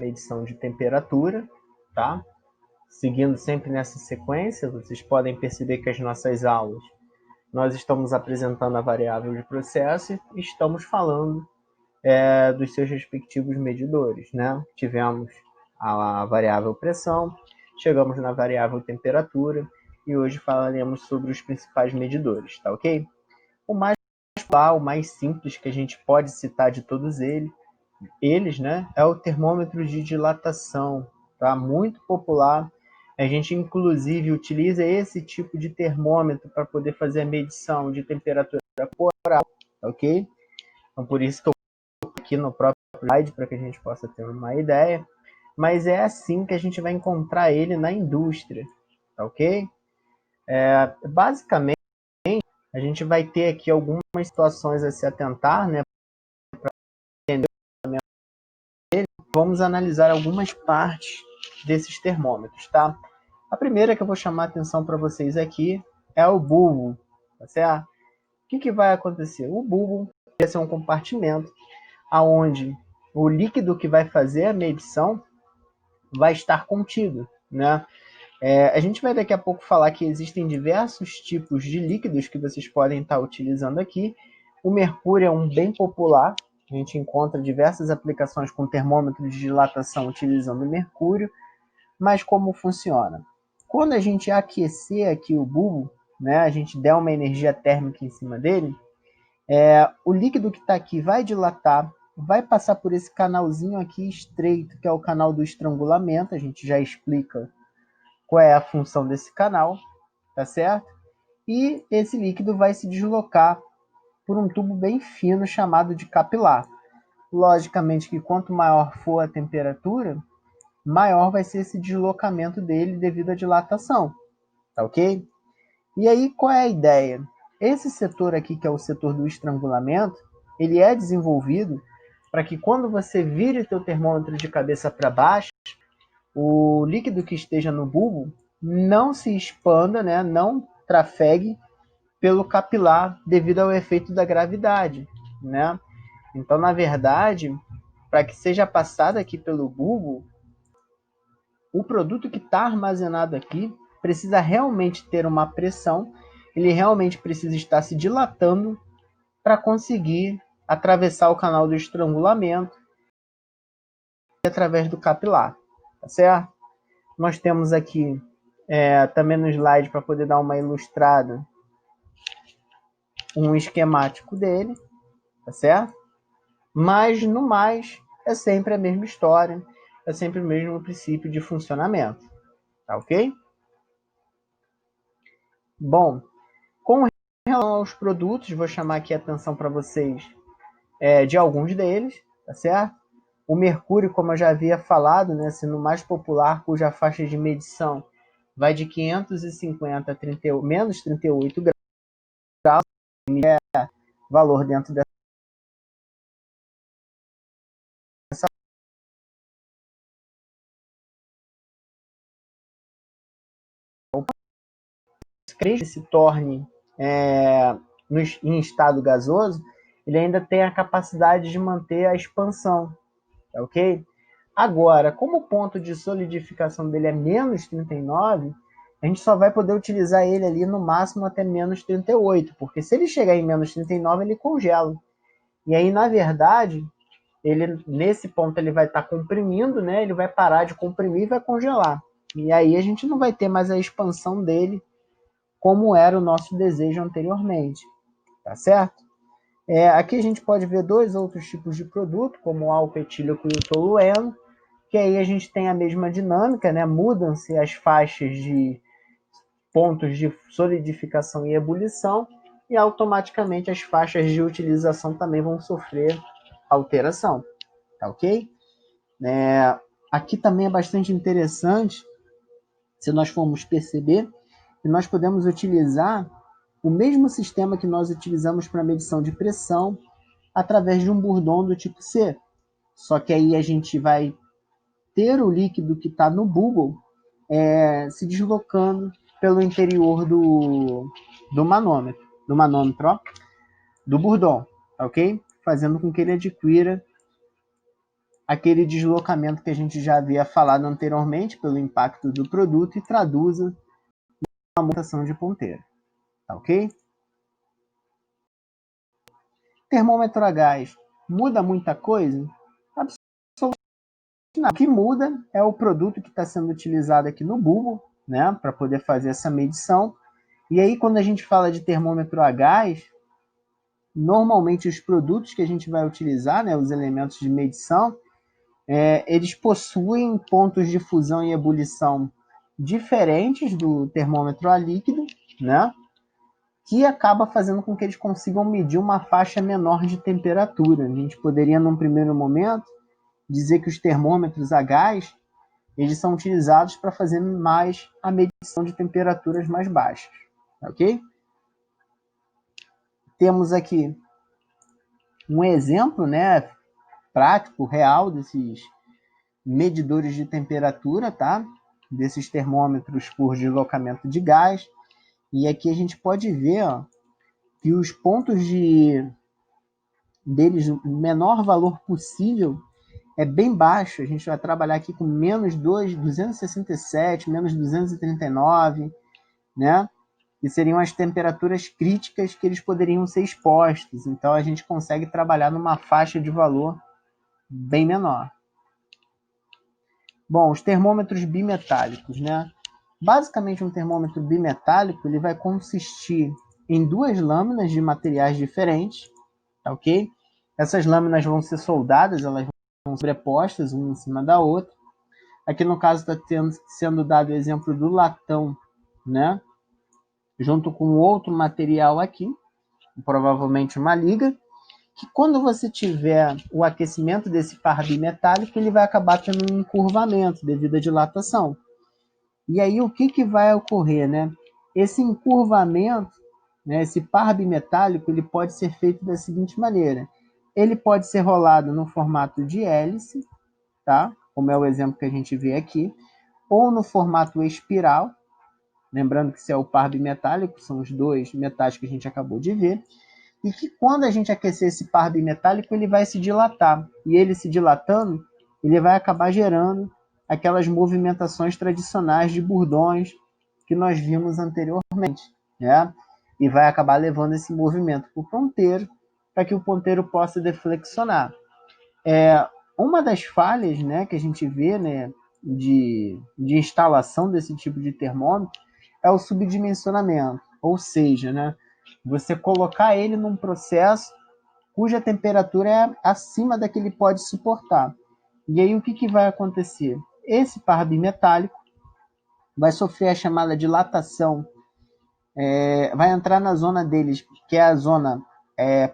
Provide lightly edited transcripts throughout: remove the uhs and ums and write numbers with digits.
medição de temperatura, tá? Seguindo sempre nessa sequência, vocês podem perceber que as nossas aulas, nós estamos apresentando a variável de processo e estamos falando dos seus respectivos medidores, né? Tivemos a variável pressão, chegamos na variável temperatura e hoje falaremos sobre os principais medidores, tá ok? O mais popular, o mais simples que a gente pode citar de todos eles, né, é o termômetro de dilatação, tá? Muito popular. A gente, inclusive, utiliza esse tipo de termômetro para poder fazer a medição de temperatura corporal, ok? Então, por isso que eu coloquei aqui no próprio slide, para que a gente possa ter uma ideia. Mas é assim que a gente vai encontrar ele na indústria, tá ok? Basicamente, a gente vai ter aqui algumas situações a se atentar, né? Vamos analisar algumas partes desses termômetros, tá? A primeira que eu vou chamar a atenção para vocês aqui é o bulbo, tá certo? O que vai acontecer? O bulbo vai ser um compartimento onde o líquido que vai fazer a medição vai estar contido, né? A gente vai daqui a pouco falar que existem diversos tipos de líquidos que vocês podem estar utilizando aqui. O mercúrio é um bem popular. A gente encontra diversas aplicações com termômetros de dilatação utilizando mercúrio. Mas como funciona? Quando a gente aquecer aqui o bulbo, né, a gente der uma energia térmica em cima dele, o líquido que está aqui vai dilatar, vai passar por esse canalzinho aqui estreito, que é o canal do estrangulamento. A gente já explica qual é a função desse canal, tá certo? E esse líquido vai se deslocar por um tubo bem fino chamado de capilar. Logicamente que quanto maior for a temperatura, maior vai ser esse deslocamento dele devido à dilatação, tá ok? E aí, qual é a ideia? Esse setor aqui, que é o setor do estrangulamento, ele é desenvolvido para que quando você vire o teu termômetro de cabeça para baixo, o líquido que esteja no bulbo não se expanda, né, não trafegue pelo capilar devido ao efeito da gravidade, né? Então, na verdade, para que seja passado aqui pelo bulbo, o produto que está armazenado aqui precisa realmente ter uma pressão, ele realmente precisa estar se dilatando para conseguir atravessar o canal do estrangulamento através do capilar, tá certo? Nós temos aqui também no slide, para poder dar uma ilustrada, um esquemático dele, tá certo? Mas, no mais, é sempre a mesma história, é sempre o mesmo princípio de funcionamento, tá ok? Bom, com relação aos produtos, vou chamar aqui a atenção para vocês de alguns deles, tá certo? O mercúrio, como eu já havia falado, né, sendo o mais popular, cuja faixa de medição vai de 550 a menos 38 graus, valor dentro dessa que se torne em estado gasoso, ele ainda tem a capacidade de manter a expansão, tá ok? Agora, como o ponto de solidificação dele é menos 39, a gente só vai poder utilizar ele ali no máximo até menos 38, porque se ele chegar em menos 39, ele congela. E aí, na verdade, ele, nesse ponto ele vai estar comprimindo, né? Ele vai parar de comprimir e vai congelar. E aí a gente não vai ter mais a expansão dele como era o nosso desejo anteriormente, tá certo? Aqui a gente pode ver dois outros tipos de produto, como o álcool etílico e o tolueno, que aí a gente tem a mesma dinâmica, né? Mudam-se as faixas de pontos de solidificação e ebulição, e automaticamente as faixas de utilização também vão sofrer alteração, tá ok? Aqui também é bastante interessante, se nós formos perceber, que nós podemos utilizar o mesmo sistema que nós utilizamos para medição de pressão através de um burdon do tipo C. Só que aí a gente vai ter o líquido que está no bulbo se deslocando pelo interior do manômetro, do burdon, ok? Fazendo com que ele adquira aquele deslocamento que a gente já havia falado anteriormente pelo impacto do produto e traduza uma mutação de ponteiro. Tá ok? Termômetro a gás muda muita coisa? Absolutamente não. O que muda é o produto que está sendo utilizado aqui no bulbo, né, para poder fazer essa medição. E aí, quando a gente fala de termômetro a gás, normalmente os produtos que a gente vai utilizar, né, os elementos de medição, eles possuem pontos de fusão e ebulição diferentes do termômetro a líquido, né, que acaba fazendo com que eles consigam medir uma faixa menor de temperatura. A gente poderia, num primeiro momento, dizer que os termômetros a gás eles são utilizados para fazer mais a medição de temperaturas mais baixas, ok? Temos aqui um exemplo, né, prático, real desses medidores de temperatura, tá? Desses termômetros por deslocamento de gás. E aqui a gente pode ver, ó, que os pontos deles, o menor valor possível, é bem baixo. A gente vai trabalhar aqui com menos 267, menos 239, né? Que seriam as temperaturas críticas que eles poderiam ser expostos. Então a gente consegue trabalhar numa faixa de valor bem menor. Bom, os termômetros bimetálicos, né? Basicamente, um termômetro bimetálico ele vai consistir em duas lâminas de materiais diferentes, tá ok? Essas lâminas vão ser soldadas, elas vão ser sobrepostas uma em cima da outra. Aqui no caso está sendo dado o exemplo do latão, né? Junto com outro material aqui, provavelmente uma liga, que quando você tiver o aquecimento desse par bimetálico, ele vai acabar tendo um encurvamento devido à dilatação. E aí o que vai ocorrer, né? Esse encurvamento, né, esse par bimetálico, ele pode ser feito da seguinte maneira. Ele pode ser rolado no formato de hélice, tá? Como é o exemplo que a gente vê aqui, ou no formato espiral, lembrando que se é o par bimetálico, são os dois metais que a gente acabou de ver, e que quando a gente aquecer esse par bimetálico, ele vai se dilatar. E ele se dilatando, ele vai acabar gerando aquelas movimentações tradicionais de bordões que nós vimos anteriormente, né? E vai acabar levando esse movimento para o ponteiro, para que o ponteiro possa deflexionar. Uma das falhas, né, que a gente vê, né, de instalação desse tipo de termômetro é o subdimensionamento, ou seja, né, você colocar ele num processo cuja temperatura é acima da que ele pode suportar. E aí o que vai acontecer? Esse par bimetálico vai sofrer a chamada dilatação, vai entrar na zona deles, que é a zona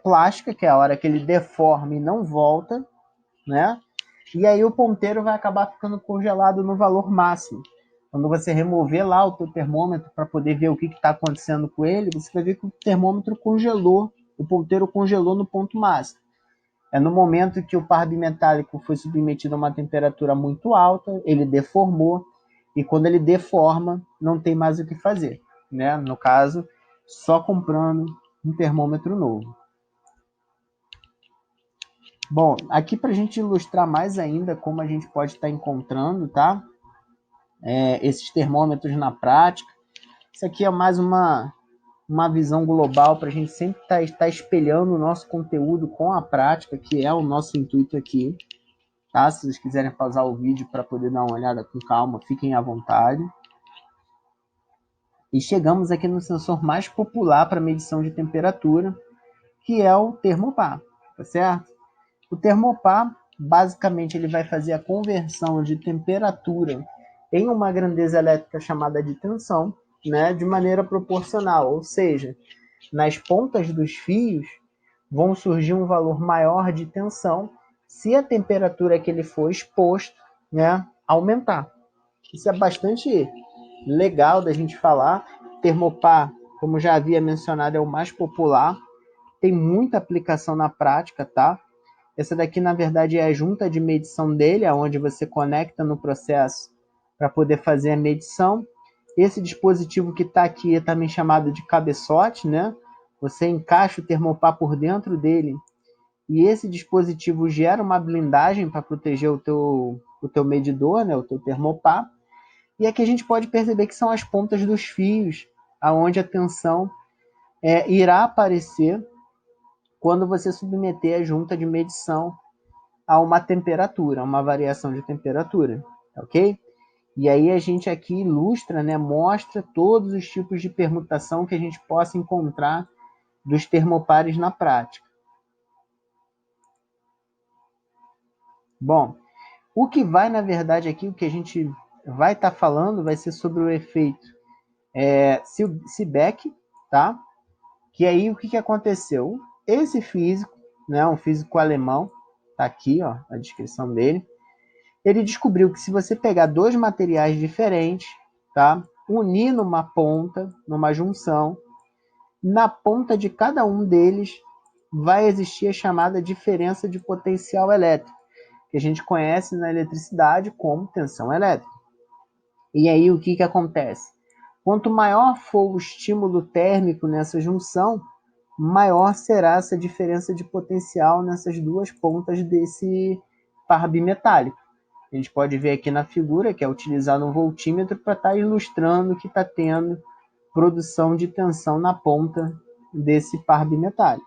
plástica, que é a hora que ele deforma e não volta, né? E aí o ponteiro vai acabar ficando congelado no valor máximo. Quando você remover lá o teu termômetro para poder ver o que está acontecendo com ele, você vai ver que o termômetro congelou, o ponteiro congelou no ponto máximo. É no momento que o par bimetálico foi submetido a uma temperatura muito alta, ele deformou, e quando ele deforma, não tem mais o que fazer, né? No caso, só comprando um termômetro novo. Bom, aqui para a gente ilustrar mais ainda como a gente pode estar encontrando, tá? Esses termômetros na prática. Isso aqui é mais uma visão global para a gente sempre estar espelhando o nosso conteúdo com a prática, que é o nosso intuito aqui. Tá? Se vocês quiserem pausar o vídeo para poder dar uma olhada com calma, fiquem à vontade. E chegamos aqui no sensor mais popular para medição de temperatura, que é o termopar, tá certo? O termopar, basicamente, ele vai fazer a conversão de temperatura em uma grandeza elétrica chamada de tensão, né, de maneira proporcional, ou seja, nas pontas dos fios vão surgir um valor maior de tensão se a temperatura que ele for exposto, né, aumentar. Isso é bastante legal da gente falar. Termopar, como já havia mencionado, é o mais popular, tem muita aplicação na prática, tá? Essa daqui, na verdade, é a junta de medição dele, onde você conecta no processo para poder fazer a medição. Esse dispositivo que está aqui é também chamado de cabeçote, né? Você encaixa o termopar por dentro dele e esse dispositivo gera uma blindagem para proteger o teu medidor, né, o teu termopar. E aqui a gente pode perceber que são as pontas dos fios, aonde a tensão irá aparecer quando você submeter a junta de medição a uma temperatura, a uma variação de temperatura, ok? E aí a gente aqui ilustra, né, mostra todos os tipos de permutação que a gente possa encontrar dos termopares na prática. Bom, o que vai, na verdade, aqui, o que a gente vai estar falando vai ser sobre o efeito Seebeck, tá? Que aí o que aconteceu? Esse físico, né, um físico alemão, tá aqui, ó, a descrição dele, ele descobriu que se você pegar dois materiais diferentes, tá, unir numa ponta, numa junção, na ponta de cada um deles vai existir a chamada diferença de potencial elétrico, que a gente conhece na eletricidade como tensão elétrica. E aí o que acontece? Quanto maior for o estímulo térmico nessa junção, maior será essa diferença de potencial nessas duas pontas desse par bimetálico. A gente pode ver aqui na figura que é utilizado um voltímetro para estar ilustrando que está tendo produção de tensão na ponta desse par bimetálico.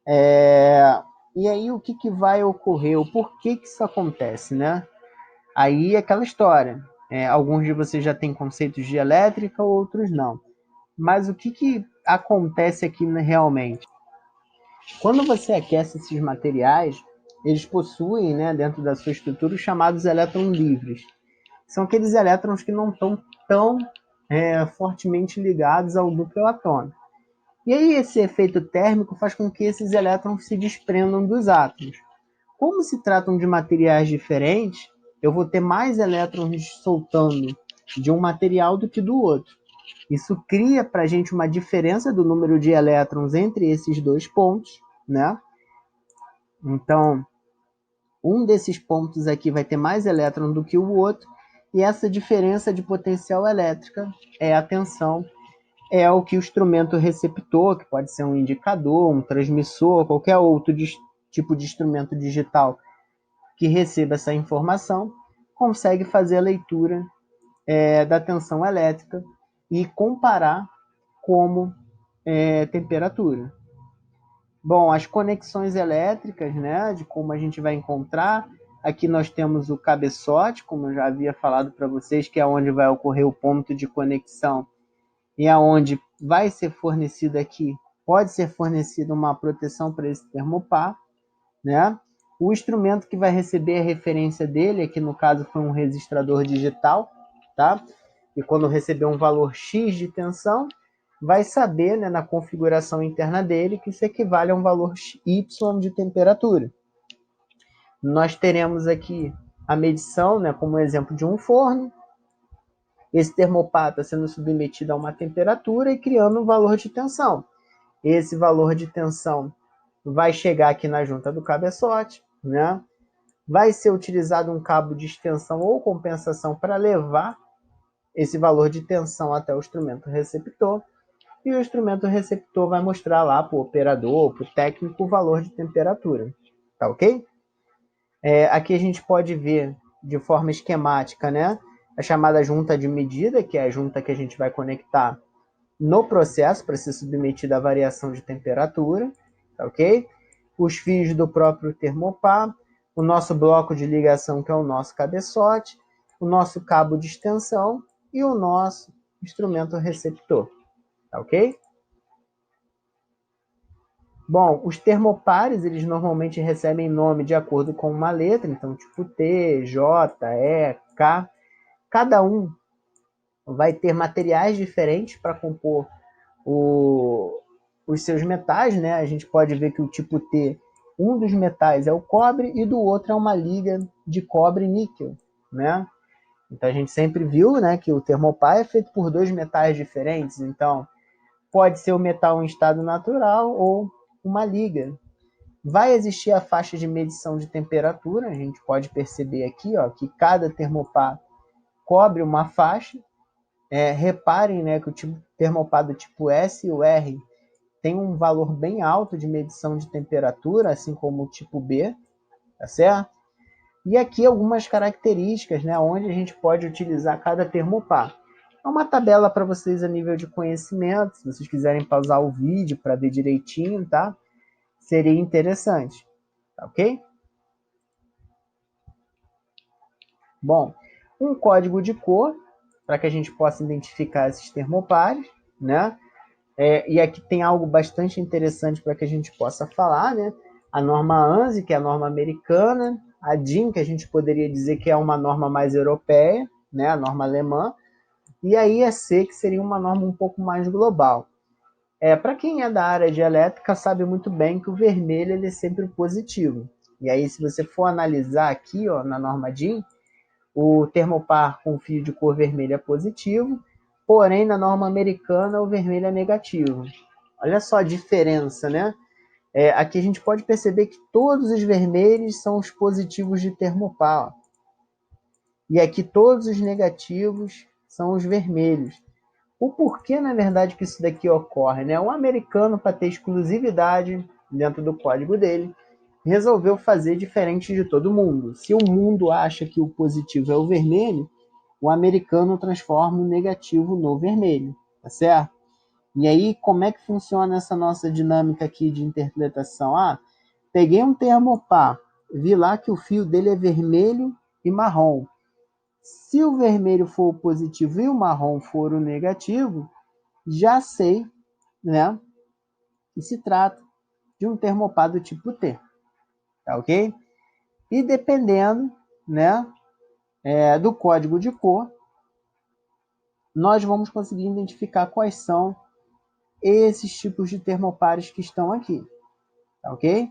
E aí o que vai ocorrer? O porquê que isso acontece, né? Aí é aquela história. Alguns de vocês já têm conceitos de elétrica, outros não. Mas o que acontece aqui realmente? Quando você aquece esses materiais, eles possuem, né, dentro da sua estrutura, os chamados elétrons livres. São aqueles elétrons que não estão tão fortemente ligados ao núcleo atômico. E aí esse efeito térmico faz com que esses elétrons se desprendam dos átomos. Como se tratam de materiais diferentes, eu vou ter mais elétrons soltando de um material do que do outro. Isso cria para a gente uma diferença do número de elétrons entre esses dois pontos, né? Então, um desses pontos aqui vai ter mais elétrons do que o outro, e essa diferença de potencial elétrica é a tensão, é o que o instrumento receptor, que pode ser um indicador, um transmissor, qualquer outro tipo de instrumento digital que receba essa informação, consegue fazer a leitura da tensão elétrica e comparar como temperatura. Bom, as conexões elétricas, né, de como a gente vai encontrar, aqui nós temos o cabeçote, como eu já havia falado para vocês, que é onde vai ocorrer o ponto de conexão e aonde vai ser fornecido aqui, pode ser fornecida uma proteção para esse termopar, né? O instrumento que vai receber a referência dele, aqui no caso foi um registrador digital, tá? E quando receber um valor X de tensão, vai saber, né, na configuração interna dele que isso equivale a um valor Y de temperatura. Nós teremos aqui a medição, né, como exemplo de um forno. Esse termopar está sendo submetido a uma temperatura e criando um valor de tensão. Esse valor de tensão vai chegar aqui na junta do cabeçote, né? Vai ser utilizado um cabo de extensão ou compensação para levar esse valor de tensão até o instrumento receptor, e o instrumento receptor vai mostrar lá para o operador, para o técnico, o valor de temperatura. Tá ok? Aqui a gente pode ver de forma esquemática, né, a chamada junta de medida, que é a junta que a gente vai conectar no processo para ser submetida à variação de temperatura, tá ok? Os fios do próprio termopar, o nosso bloco de ligação, que é o nosso cabeçote, o nosso cabo de extensão e o nosso instrumento receptor, tá ok? Bom, os termopares, eles normalmente recebem nome de acordo com uma letra, então tipo T, J, E, K. Cada um vai ter materiais diferentes para compor os seus metais, né? A gente pode ver que o tipo T, um dos metais é o cobre e do outro é uma liga de cobre e níquel, né? Então a gente sempre viu, né, que o termopar é feito por dois metais diferentes, então pode ser o metal em estado natural ou uma liga. Vai existir a faixa de medição de temperatura, a gente pode perceber aqui, ó, que cada termopar cobre uma faixa. Reparem, né, que o tipo termopar do tipo S e o R, tem um valor bem alto de medição de temperatura, assim como o tipo B, tá certo? E aqui algumas características, né, onde a gente pode utilizar cada termopar. É uma tabela para vocês a nível de conhecimento, se vocês quiserem pausar o vídeo para ver direitinho, tá? Seria interessante, tá ok? Bom, um código de cor, para que a gente possa identificar esses termopares, né? E aqui tem algo bastante interessante para que a gente possa falar, né? A norma ANSI, que é a norma americana, a DIN, que a gente poderia dizer que é uma norma mais europeia, né? A norma alemã, e a IEC, que seria uma norma um pouco mais global. Para quem é da área de elétrica, sabe muito bem que o vermelho ele é sempre positivo. E aí, se você for analisar aqui, ó, na norma DIN, o termopar com fio de cor vermelha é positivo, porém na norma americana o vermelho é negativo. Olha só a diferença, né? Aqui a gente pode perceber que todos os vermelhos são os positivos de termopar, ó. E aqui todos os negativos são os vermelhos. O porquê, na verdade, que isso daqui ocorre, né? Um americano, para ter exclusividade dentro do código dele, resolveu fazer diferente de todo mundo. Se o mundo acha que o positivo é o vermelho, o americano transforma o negativo no vermelho, tá certo? E aí, como é que funciona essa nossa dinâmica aqui de interpretação? Peguei um termopar, vi lá que o fio dele é vermelho e marrom. Se o vermelho for o positivo e o marrom for o negativo, já sei, né, que se trata de um termopar do tipo T, tá ok? E dependendo, né, do código de cor, nós vamos conseguir identificar quais são esses tipos de termopares que estão aqui, tá ok?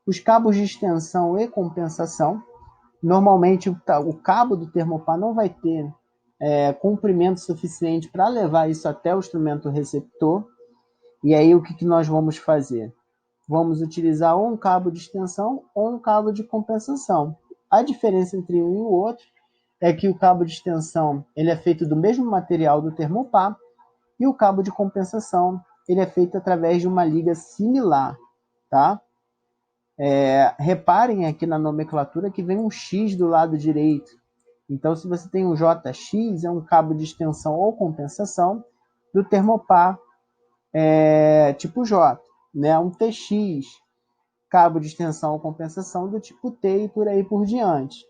Os cabos de extensão e compensação, normalmente o cabo do termopar não vai ter comprimento suficiente para levar isso até o instrumento receptor, e aí o que nós vamos fazer? Vamos utilizar ou um cabo de extensão ou um cabo de compensação. A diferença entre um e o outro é que o cabo de extensão ele é feito do mesmo material do termopar e o cabo de compensação ele é feito através de uma liga similar, tá? Reparem aqui na nomenclatura que vem um X do lado direito. Então, se você tem um JX, é um cabo de extensão ou compensação do termopar tipo J, né? Um TX, cabo de extensão ou compensação do tipo T e por aí por diante.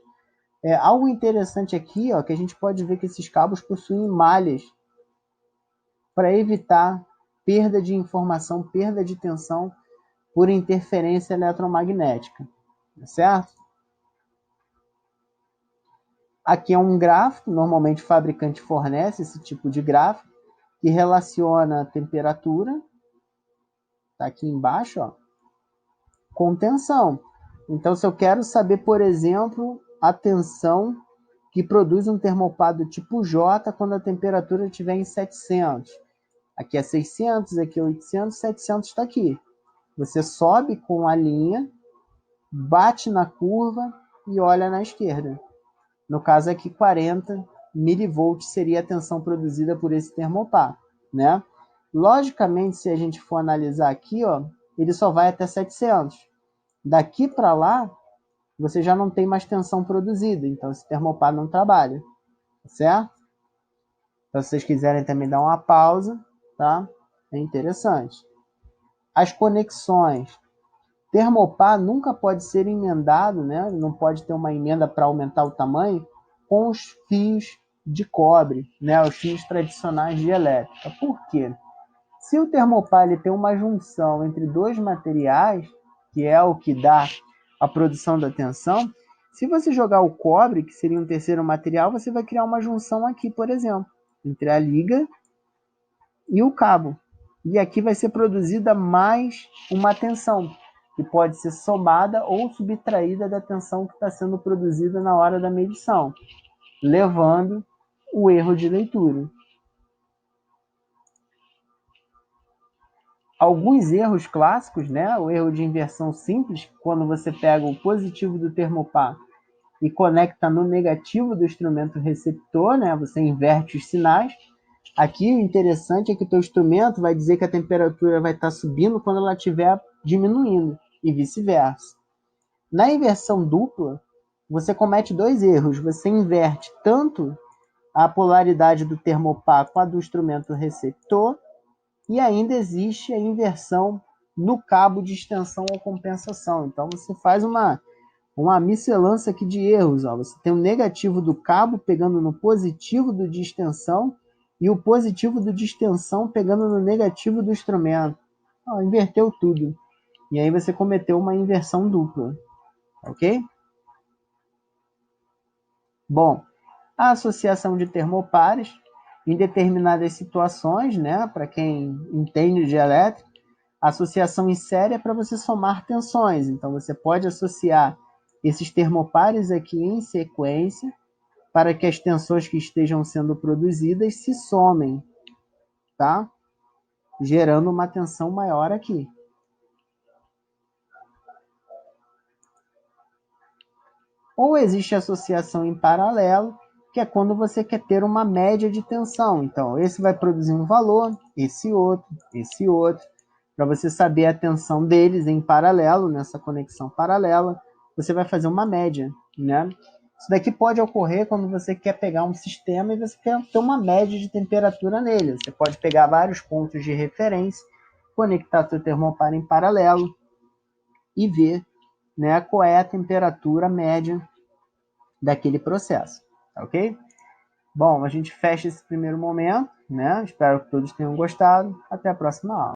Algo interessante aqui, ó, que a gente pode ver que esses cabos possuem malhas para evitar perda de informação, perda de tensão por interferência eletromagnética, certo? Aqui é um gráfico, normalmente o fabricante fornece esse tipo de gráfico, que relaciona a temperatura, tá aqui embaixo, ó, com tensão. Então, se eu quero saber, por exemplo, a tensão que produz um termopar do tipo J quando a temperatura estiver em 700. Aqui é 600, aqui é 800, 700 está aqui. Você sobe com a linha, bate na curva e olha na esquerda. No caso aqui, 40 milivolts seria a tensão produzida por esse termopar, né? Logicamente, se a gente for analisar aqui, ó, ele só vai até 700. Daqui para lá, você já não tem mais tensão produzida, então esse termopar não trabalha, certo? Então, se vocês quiserem também dar uma pausa, tá? É interessante. As conexões. Termopar nunca pode ser emendado, né? Não pode ter uma emenda para aumentar o tamanho com os fios de cobre, né? Os fios tradicionais de elétrica. Por quê? Se o termopar ele tem uma junção entre dois materiais, que é o que dá a produção da tensão, se você jogar o cobre, que seria um terceiro material, você vai criar uma junção aqui, por exemplo, entre a liga e o cabo. E aqui vai ser produzida mais uma tensão, que pode ser somada ou subtraída da tensão que está sendo produzida na hora da medição, levando o erro de leitura. Alguns erros clássicos, né? O erro de inversão simples, quando você pega o positivo do termopar e conecta no negativo do instrumento receptor, né? Você inverte os sinais. Aqui o interessante é que o teu instrumento vai dizer que a temperatura vai estar subindo quando ela estiver diminuindo, e vice-versa. Na inversão dupla, você comete dois erros. Você inverte tanto a polaridade do termopar com a do instrumento receptor, e ainda existe a inversão no cabo de extensão ou compensação. Então você faz uma miscelância aqui de erros. Ó. Você tem o negativo do cabo pegando no positivo do de extensão e o positivo do de extensão pegando no negativo do instrumento. Ó, inverteu tudo. E aí você cometeu uma inversão dupla. Ok? Bom, a associação de termopares, em determinadas situações, né, para quem entende de elétrica, a associação em série é para você somar tensões. Então, você pode associar esses termopares aqui em sequência para que as tensões que estejam sendo produzidas se somem, tá? Gerando uma tensão maior aqui. Ou existe associação em paralelo, que é quando você quer ter uma média de tensão. Então, esse vai produzir um valor, esse outro, para você saber a tensão deles em paralelo, nessa conexão paralela, você vai fazer uma média, né? Isso daqui pode ocorrer quando você quer pegar um sistema e você quer ter uma média de temperatura nele. Você pode pegar vários pontos de referência, conectar seu termopar em paralelo e ver, né, qual é a temperatura média daquele processo, tá ok? Bom, a gente fecha esse primeiro momento, né? Espero que todos tenham gostado. Até a próxima aula.